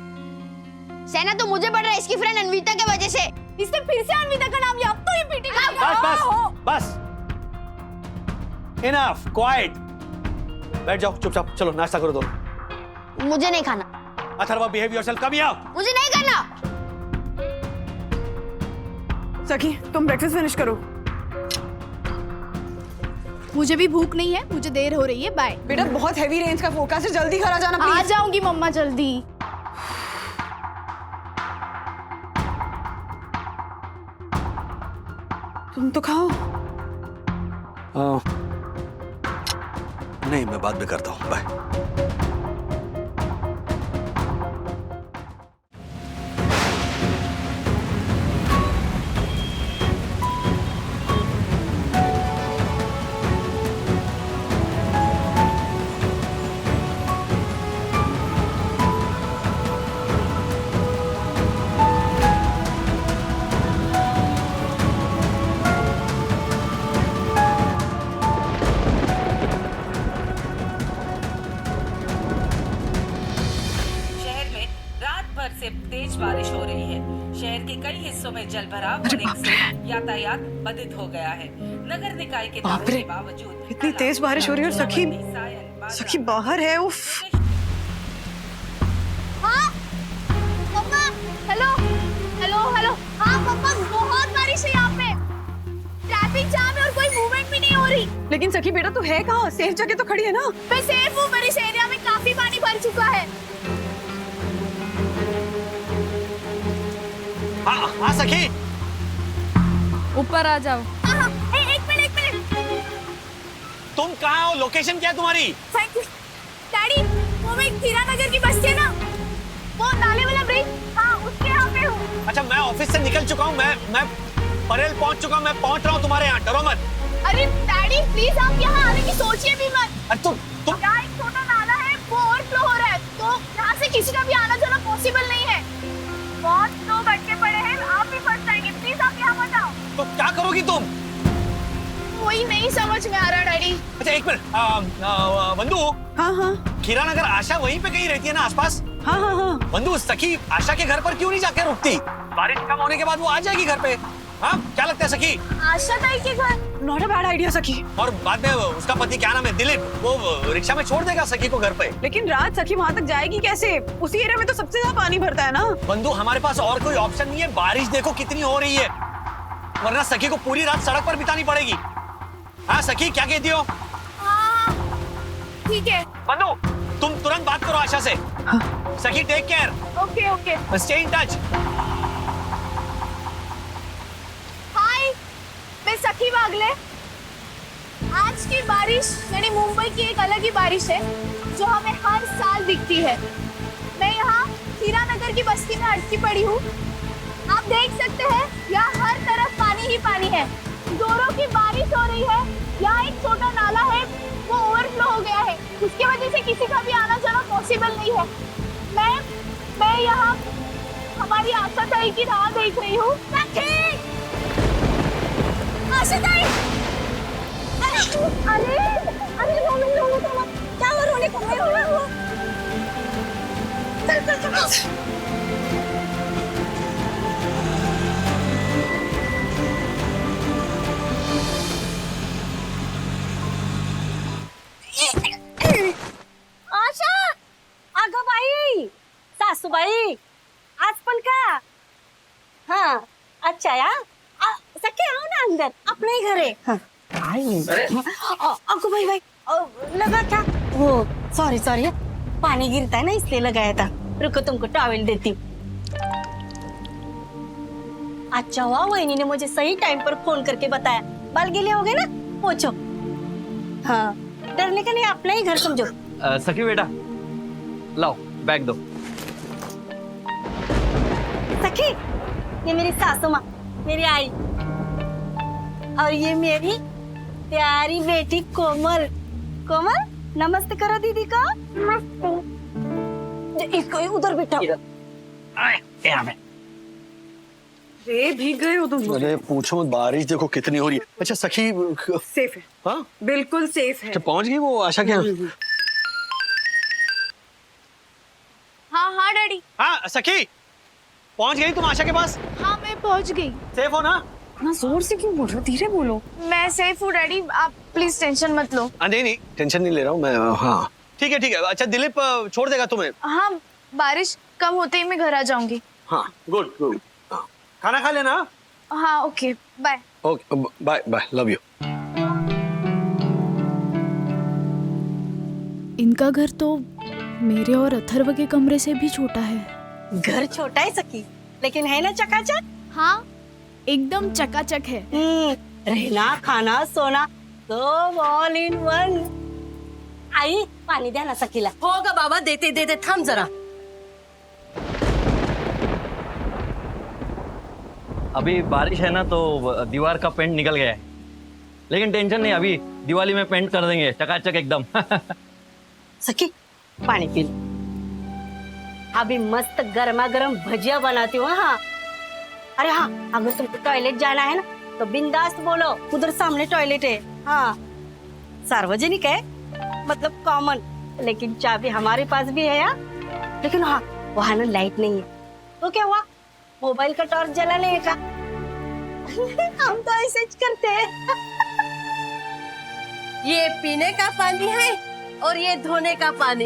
सहना तो मुझे पड़ रहा है इसकी फ्रेंड अनविता के वजह से। इसने फिर से अनविता का नाम लिया। अब तो ये पीटेगा। बस इनफ, क्वाइट। बैठ जाओ चुपचाप। चलो नाश्ता करो दोनों। मुझे नहीं खाना। Atharva, behave yourself. Come here. मुझे नहीं करना। सखी, तुम ब्रेकफास्ट फिनिश करो। मुझे भी भूख नहीं है, मुझे देर हो रही है। बाय। बेटा, बहुत हैवी रेंज का फोकस है, जल्दी घर आ जाना आ प्लीज। जाऊंगी मम्मा जल्दी। तुम तो खाओ। नहीं, मैं बाद में करता हूँ। बाय। तेज बारिश हो रही है। शहर के कई हिस्सों में जलभराव होने से यातायात बाधित हो गया है। नगर निकाय के दावों के बावजूद इतनी तेज बारिश हो रही है और सखी बाहर है। उफ। हाँ पापा, हेलो हेलो हेलो। हाँ पापा, बहुत बारिश है यहाँ पे, ट्रैफिक जाम है और कोई मूवमेंट भी नहीं हो रही। लेकिन सखी बेटा, तू है कहाँ? सेफ जगह तो खड़ी है ना? मैं सेफ हूँ, पर इस एरिया में काफी पानी भर चुका है। हाँ सखी। ऊपर आ जाओ। एक मिनट। तुम कहाँ हो? लोकेशन क्या है तुम्हारी? डैडी, वो मैं हीरानगर की बस से ना, वो नाले वाला ब्रिज, हाँ उसके यहाँ पे हूँ। अच्छा, मैं ऑफिस से निकल चुका हूँ, मैं परेल पहुँच चुका हूँ, मैं पहुँच रहा हूँ तुम्हारे यहाँ, डरो मत। अरे डैडी प्लीज आप यहाँ आने की सोचिए भी मत। अरे तुम यहाँ एक छोटा नाला है, वो ओवरफ्लो हो रहा है, तो यहाँ से किसी का भी आना जाना पॉसिबल नहीं है। बहुत लोग अटके पड़े हैं, आप भी फंस जाएंगे, प्लीज आप यहाँ मत आओ। तो क्या करोगी तुम? वही नहीं समझ में आ रहा डैडी। अच्छा एक मिनट, बंधु। हाँ, हीरानगर आशा वहीं पे कहीं रहती है ना आसपास? हाँ। बंधु, सखी आशा के घर पर क्यों नहीं जाके रुकती? बारिश कम होने के बाद वो आ जाएगी घर पे। हाँ, क्या लगता है सखी? आशा ताई के घर? नॉट अ बैड आइडिया सखी। और बाद में उसका पति क्या नाम है, दिलीप, वो रिक्शा में छोड़ देगा सखी को घर पे। लेकिन रात सखी वहाँ तक जाएगी कैसे? उसी एरिया में तो सबसे ज्यादा पानी भरता है ना। बंधु, हमारे पास और कोई ऑप्शन नहीं है, बारिश देखो कितनी हो रही है, वरना सखी को पूरी रात सड़क पर बितानी पड़ेगी। हाँ सखी, क्या कहती हो? हाँ ठीक है। बंधु, तुम तुरंत बात करो आशा से। Sakhi take care. Okay. Stay in touch. Hi, मैं सखी बागले। आज की बारिश यानी मुंबई की एक अलग ही बारिश है जो हमें हर साल दिखती है। मैं यहाँ हीरानगर की बस्ती में अटकी पड़ी हूँ। आप देख सकते हैं यहाँ हर तरफ पानी ही पानी है। जोरों की बारिश हो रही है। यहाँ एक छोटा नाला है, वो ओवरफ्लो हो गया है, उसकी वजह से किसी का भी आना जाना पॉसिबल नहीं है। मैं यहाँ हमारी आशा ताई की राह देख रही हूँ। आशा ताई! अरे रो क्या हुआ? रोने को नहीं हुआ। चल। आशा, अगं बाई, सासूबाई, आज पण का? हाँ, अच्छा या? सख्या आओ ना अंदर, अपने ही घर है। अगो भाई लगा क्या? वो सॉरी पानी गिरता है ना इसलिए लगाया था। रुको तुमको टॉवेल देती हूँ। अच्छा हुआ वहीनी ने मुझे सही टाइम पर फोन करके बताया। बाल गीले हो गए ना, पोछो। हाँ, डरने का नहीं, अपना ही घर समझो। सखी बेटा, लाओ बैग दो। सखी, ये मेरी सासू माँ, मेरी आई, और ये मेरी प्यारी बेटी कोमल। कोमल, नमस्ते करो दीदी को। नमस्ते। इसको उधर बिठाओ। रे भीग गए हो तुम। अरे पूछो मत, बारिश देखो कितनी हो रही है। अच्छा सखी सेफ है। हाँ बिल्कुल सेफ है। अच्छा, पहुंच गई वो आशा के यहाँ? हाँ डैडी। हाँ सखी, पहुंच गई तुम आशा के पास? हाँ मैं पहुंच गई। सेफ हो ना? ना जोर से क्यों बोल रहे हो? धीरे बोलो। मैं सेफ हूँ डैडी, आप प्लीज टेंशन मत लो। नहीं टेंशन नहीं ले रहा हूँ मैं। हाँ ठीक है। अच्छा दिलीप छोड़ देगा तुम्हें? हाँ, बारिश कम होते ही मैं घर आ जाऊंगी। हाँ गुड। खाना खा लेना। हाँ okay, bye. Okay bye, love you. इनका घर तो मेरे और अथर्व के कमरे से भी छोटा है। घर छोटा है सखी, लेकिन है ना चकाचक। हाँ एकदम चकाचक है। रहना खाना सोना तो ऑल इन वन। आई पानी द्या ना सखीला। होगा बाबा, देते थांब जरा। अभी बारिश है ना तो दीवार का पेंट निकल गया है, लेकिन टेंशन नहीं, अभी दिवाली में पेंट कर देंगे चकाचक एकदम। सखी पानी पी लो। अभी मस्त गर्मा गर्म भजिया बनाती हूँ। हाँ अरे हाँ, अगर तुमको टॉयलेट जाना है ना तो बिंदास बोलो, उधर सामने टॉयलेट है। हाँ सार्वजनिक है, मतलब कॉमन, लेकिन चाबी हमारे पास भी है यार। लेकिन हाँ वहाँ ना लाइट नहीं है, तो क्या हुआ, मोबाइल का टॉर्च जला लेने का। हम तो ऐसे ही करते हैं। ये पीने का पानी है और ये धोने का पानी।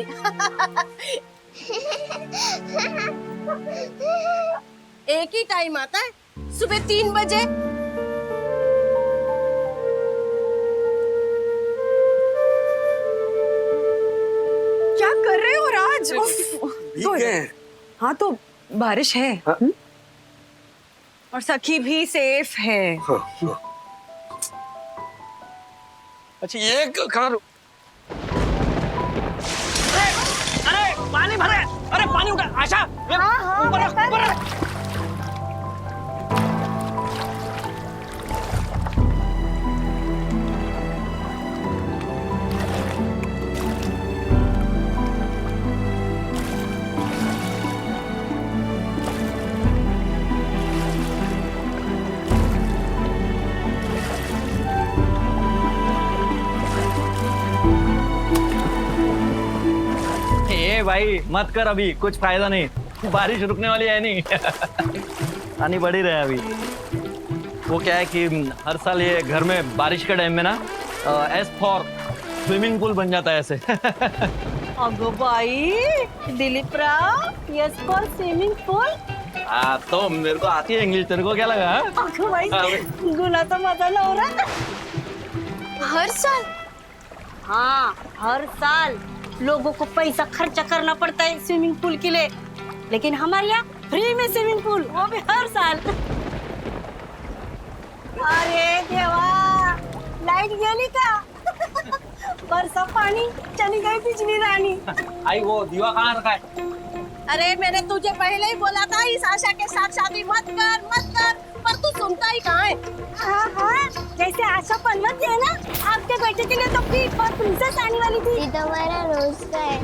एक ही टाइम आता है, सुबह 3 बजे। क्या कर रहे हो राज? भीग गए। हाँ तो बारिश है। और सखी भी सेफ है। अच्छा ये कहाँ अरे पानी भरे, अरे पानी उठा आशा, ऊपर ऊपर। भाई मत कर, अभी कुछ फायदा नहीं, बारिश रुकने वाली है नहीं। पानी बढ़ ही रहा है अभी। वो क्या है कि हर साल ये घर में बारिश के टाइम में ना एस फॉर स्विमिंग पूल बन जाता है ऐसे। अगो भाई Dilip Rao, yes for swimming pool. तो मेरे को आती है इंग्लिश, तेरे को क्या लगा? अगो भाई गुना तो मजा ना हो रहा। हर साल? हाँ हर साल लोगों को पैसा खर्चा करना पड़ता है स्विमिंग पूल के लिए, लेकिन हमारे यहाँ फ्री में स्विमिंग पूल, वो भी हर साल। अरे देवा, लाइट गेली का? बरसा पानी, चली गई बिजली रानी। आई वो दीवा कहाँ रखा है? अरे मैंने तुझे पहले ही बोला था इस आशा के साथ शादी मत कर, पर तू सुनता ही कहाँ है? हाँ हाँ, जैसे आशा पनवत है ना, आपके बेटे के लिए तो फिर और प्रिंसेस आने वाली थी। ये तो हमारा रोज का है।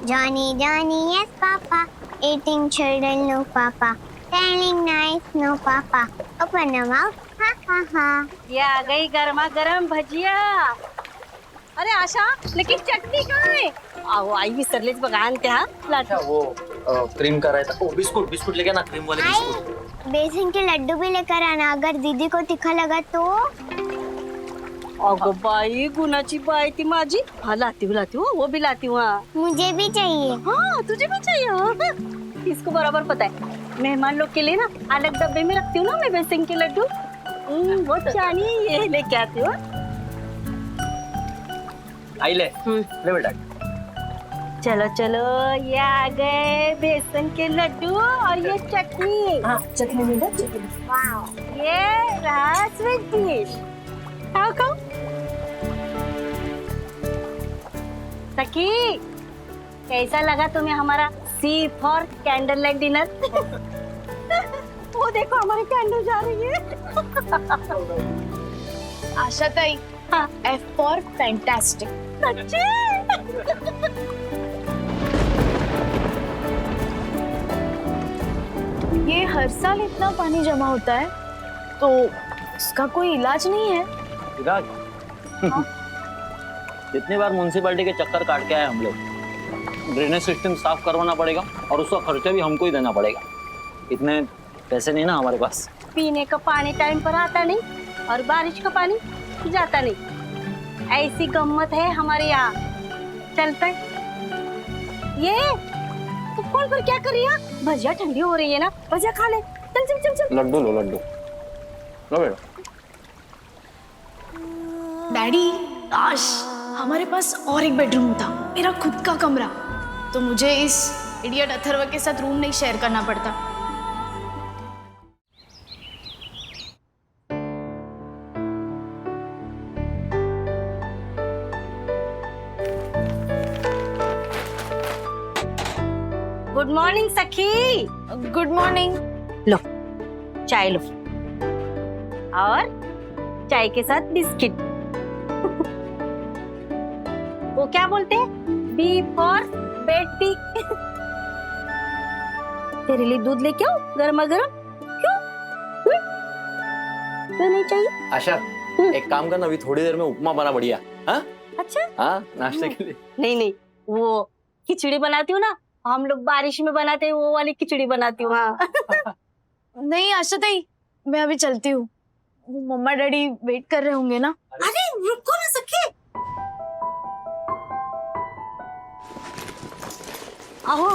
Johnny, Johnny, yes papa. Eating children, no papa. Telling nice, no papa. Open the mouth, ha ha ha. ये आ गई गर्मा गर्म भजिया। अरे आशा, लेकिन चटनी कहाँ है? आओ आई विसरलीच बघा आणते हा लाट। वो क्रीम का रहता है, बिस्कुट लेके ना, क्रीम वाले बिस्कुट। बेसन के लड्डू भी लेकर आना, अगर दीदी को तीखा लगा तो। अगो बाई गुनाची बाई ती माझी। हाँ लाती हूँ, वो भी लाती हूँ। हाँ मुझे भी चाहिए। हाँ तुझे भी चाहिए? हाँ। इसको बराबर पता है, मेहमान लोग के लिए ना अलग डब्बे में रखती हूँ ना मैं बेसन के लड्डू। वो चानी ये लेके आती हूँ। आई ले बेटा। चलो चलो, ये आ गए बेसन के लड्डू और ये चटनी। हाँ चटनी में दो। ये रहा स्वीट डिश। खाओ खाओ। सखी, कैसा लगा तुम्हें हमारा सी फॉर कैंडल लाइट डिनर? वो देखो हमारी कैंडल जा रही है। आशा ताई, हाँ एफ फॉर फैंटास्टिक। सच्ची? ये हर साल इतना पानी जमा होता है, तो इसका कोई इलाज नहीं है? इलाज? जितनी बार म्युनिसिपैलिटी के चक्कर काट के आए हम लोग, ड्रेनेज सिस्टम साफ करवाना पड़ेगा और उसका खर्चा भी हमको ही देना पड़ेगा। इतने पैसे नहीं ना हमारे पास। पीने का पानी टाइम पर आता नहीं और बारिश का पानी जाता नहीं। ऐसी गम्मत है हमारे यहाँ। चलते ये तो फोन पर क्या कर रही है? भजिया ठंडी हो रही है ना, भजिया खा ले। चल चल चल चल। लड्डू लो बेटा। डैडी, काश हमारे पास और एक बेडरूम था, मेरा खुद का कमरा, तो मुझे इस इडियट अथर्व के साथ रूम नहीं शेयर करना पड़ता। Good morning Sakhi. Good morning. लो चाय लो, और चाय के साथ बिस्किट। वो क्या बोलते हैं? बी फॉर बेटी। तेरे लिए दूध लेके आओ गर्मा गर्म। क्यों? क्यों नहीं चाहिए? आशा, एक काम करना, अभी थोड़ी देर में उपमा बना बढ़िया। हाँ अच्छा। हाँ, नाश्ते के लिए। नहीं, वो खिचड़ी बनाती हूँ ना, हम लोग बारिश में बनाते हैं, वो वाली खिचड़ी बनाती हूँ। हाँ। नहीं आशा ताई, मैं अभी चलती हूँ, मम्मा डैडी वेट कर रहे होंगे ना। अरे रुको ना सखी। आओ।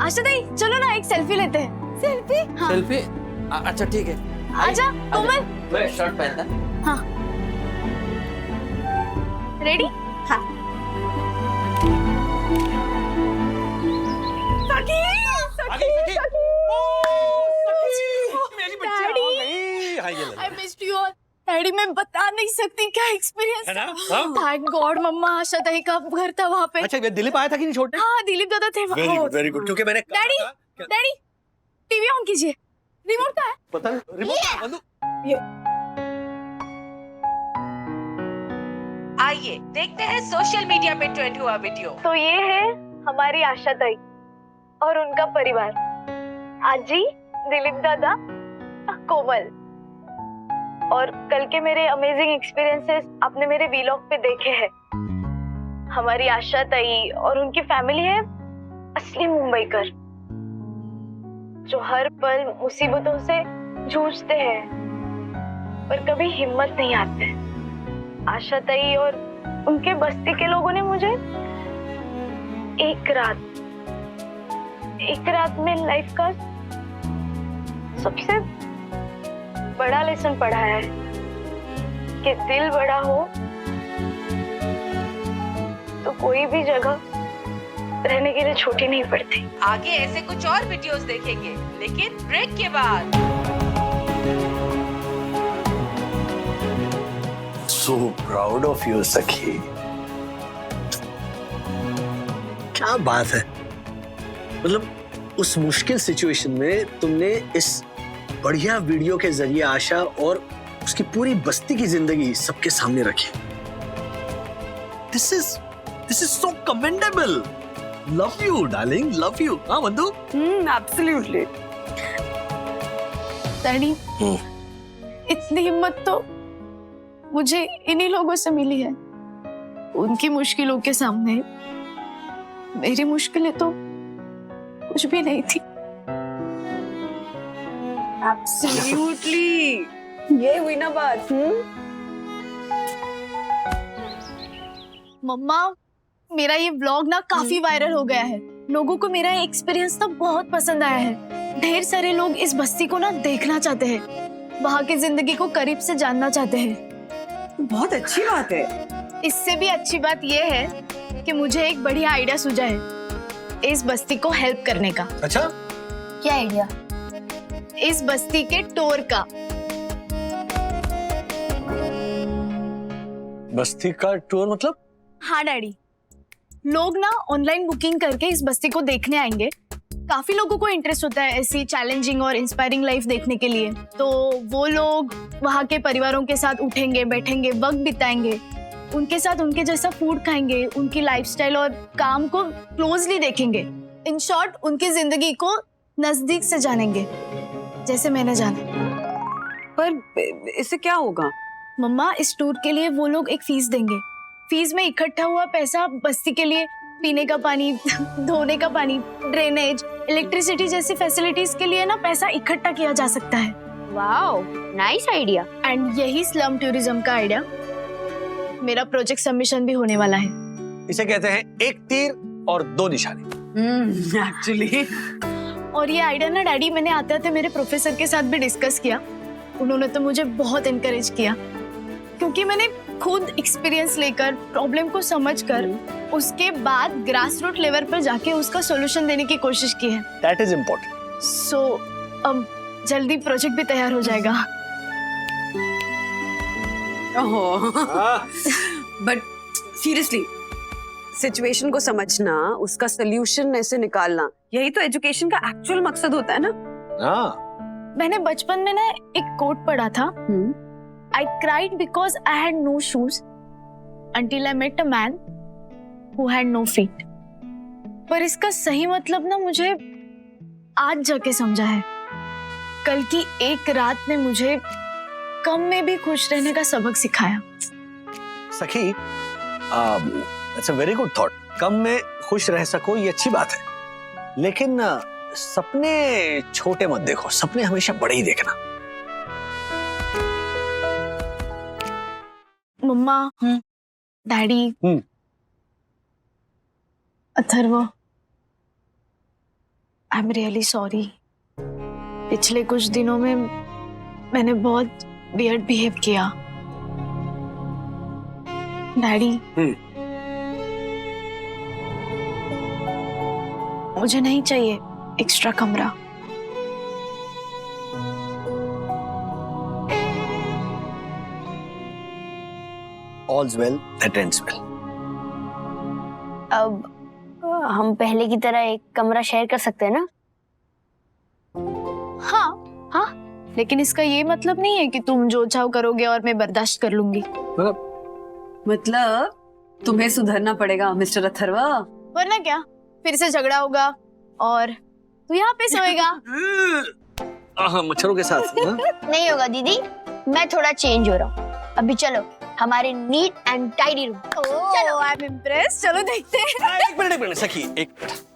आशा ताई चलो ना, एक सेल्फी लेते हैं। सेल्फी? हाँ। सेल्फी? अच्छा ठीक है। आजा कोमल। मैं शर्ट पहनता। हाँ रेडी? हाँ डैडी मैं बता नहीं सकती क्या एक्सपीरियंस है ना? था। हाँ? थैंक गॉड मम्मा आशा ताई का घर था वहाँ पे। अच्छा, ये दिलीप आया था कि नहीं छोटे? हाँ दिलीप दादा थे वहाँ। वेरी गुड, क्योंकि मैंने कहा डैडी था कि- डैडी टीवी ऑन कीजिए। रिमोट कहाँ है? पता नहीं, रिमोट कहाँ है? बंदू? आइए देखते हैं सोशल मीडिया पे ट्रेंड हुआ वीडियो। तो ये है हमारी आशा ताई और उनका परिवार, आजी, दिलीप दादा, कोमल। और कल के मेरे अमेजिंग एक्सपीरियंसेस आपने मेरे वीलॉग पे देखे हैं। हमारी आशा ताई और उनकी फैमिली है असली मुंबईकर, जो हर पल मुसीबतों से जूझते हैं पर कभी हिम्मत नहीं हारते। आशा ताई और उनके बस्ती के लोगों ने मुझे एक रात में लाइफ का सबसे बड़ा लेसन पढ़ाया है कि दिल बड़ा हो तो कोई भी जगह रहने के लिए छोटी नहीं पड़ती। आगे ऐसे कुछ और वीडियोस देखेंगे, लेकिन ब्रेक के बाद। So proud of you, सखी। क्या बात है, मतलब उस मुश्किल सिचुएशन में तुमने इस बढ़िया वीडियो के जरिए आशा और उसकी पूरी बस्ती की जिंदगी सबके सामने रखी। This is so commendable. Love you, darling. Love you. हाँ बंधु? एब्सोल्युटली। डैडी इतनी हिम्मत तो मुझे इन्हीं लोगों से मिली है। उनकी मुश्किलों के सामने मेरी मुश्किलें तो कुछ भी नहीं थी। एब्सोल्युटली, ये हुई ना बात। मम्मा मेरा ये व्लॉग ना काफी वायरल हो गया है। लोगों को मेरा एक्सपीरियंस ना बहुत पसंद आया है। ढेर सारे लोग इस बस्ती को ना देखना चाहते हैं, वहाँ की जिंदगी को करीब से जानना चाहते हैं। बहुत अच्छी बात है। इससे भी अच्छी बात ये है कि मुझे एक बढ़िया आइडिया सूझा है इस बस्ती को हेल्प करने का। अच्छा, क्या आइडिया? इस बस्ती के टूर का। बस्ती का टूर मतलब? हाँ डैडी, लोग ना ऑनलाइन बुकिंग करके इस बस्ती को देखने आएंगे। काफी लोगों को इंटरेस्ट होता है ऐसी चैलेंजिंग और इंस्पायरिंग लाइफ देखने के लिए। तो वो लोग वहाँ के परिवारों के साथ उठेंगे, बैठेंगे, वक्त बिताएंगे, उनके साथ उनके जैसा फूड खाएंगे, उनकी लाइफस्टाइल और काम को क्लोजली देखेंगे। इन शॉर्ट उनकी जिंदगी को नजदीक से जानेंगे, जैसे मैंने जाना। पर इससे क्या होगा? मम्मा इस टूर के लिए वो लोग एक फीस देंगे। फीस में इकट्ठा हुआ पैसा बस्ती के लिए पीने का पानी, धोने का पानी, ड्रेनेज, इलेक्ट्रिसिटी जैसी फैसिलिटीज के लिए ना पैसा इकट्ठा किया जा सकता है। Wow, nice idea. एंड यही स्लम टूरिज्म का आइडिया। मेरा प्रोजेक्ट सबमिशन भी होने वाला है। इसे कहते हैं एक तीर और दो निशाने। एक्चुअली और ये आइडिया ना डैडी मैंने आते आते मेरे प्रोफेसर के साथ भी डिस्कस किया। उन्होंने तो मुझे बहुत एनकरेज किया, क्योंकि मैंने खुद एक्सपीरियंस लेकर प्रॉब्लम को समझकर उसके बाद ग्रास रूट लेवल पर जाके उसका सॉल्यूशन देने की कोशिश की है। That is important. सो अब जल्दी प्रोजेक्ट भी तैयार हो जाएगा। बट सीरियसली, सिचुएशन को समझना, उसका सोल्यूशन ऐसे निकालना, यही तो एजुकेशन का एक्चुअल मकसद होता है ना। हाँ, मैंने बचपन में ना एक कोट पढ़ा था, I cried because I had no shoes until I met a man who had no feet. पर इसका सही मतलब ना मुझे आज जाके समझा है। कल की एक रात ने मुझे कम में भी खुश रहने का सबक सिखाया। Sakhi, it's a very good thought. कम में खुश रह सको, ये अच्छी बात है, लेकिन सपने छोटे मत देखो, सपने हमेशा बड़े ही देखना। Mama, daddy, Atharva, I am really sorry. पिछले कुछ दिनों में मैंने बहुत वियर्ड बिहेव किया। डैडी, मुझे नहीं चाहिए एक्स्ट्रा कमरा। all's well that ends well. अब हम पहले की तरह एक कमरा शेयर कर सकते हैं ना? हाँ हाँ, लेकिन इसका ये मतलब नहीं है कि तुम जो चाहो करोगे और मैं बर्दाश्त कर लूंगी। मतलब तुम्हें सुधरना पड़ेगा मिस्टर अथर्वा। वरना क्या, फिर से झगड़ा होगा और तू यहाँ पे सोएगा। मच्छरों के साथ। हाँ? नहीं होगा दीदी, मैं थोड़ा चेंज हो रहा हूँ। अभी चलो हमारे नीट एंड टाइडी रूम। चलो, आई एम इम्प्रेस्ड। चलो देखते हैं। एक मिनट सखी, एक मिनट।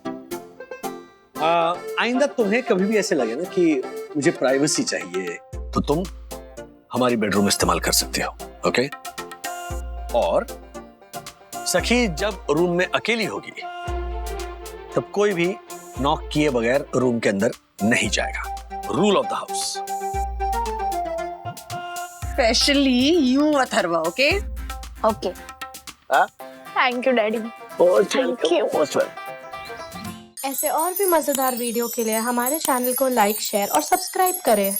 आइंदा तुम्हें कभी भी ऐसे लगे ना कि मुझे प्राइवेसी चाहिए, तो तुम हमारी बेडरूम इस्तेमाल कर सकते हो, ओके? और सखी जब रूम में अकेली होगी तब कोई भी नॉक किए बगैर रूम के अंदर नहीं जाएगा। Rule of the house. Specially you Atharva, okay? Okay. Thank you daddy. Thank you. ऐसे और भी मजेदार वीडियो के लिए हमारे चैनल को लाइक, शेयर और सब्सक्राइब करें।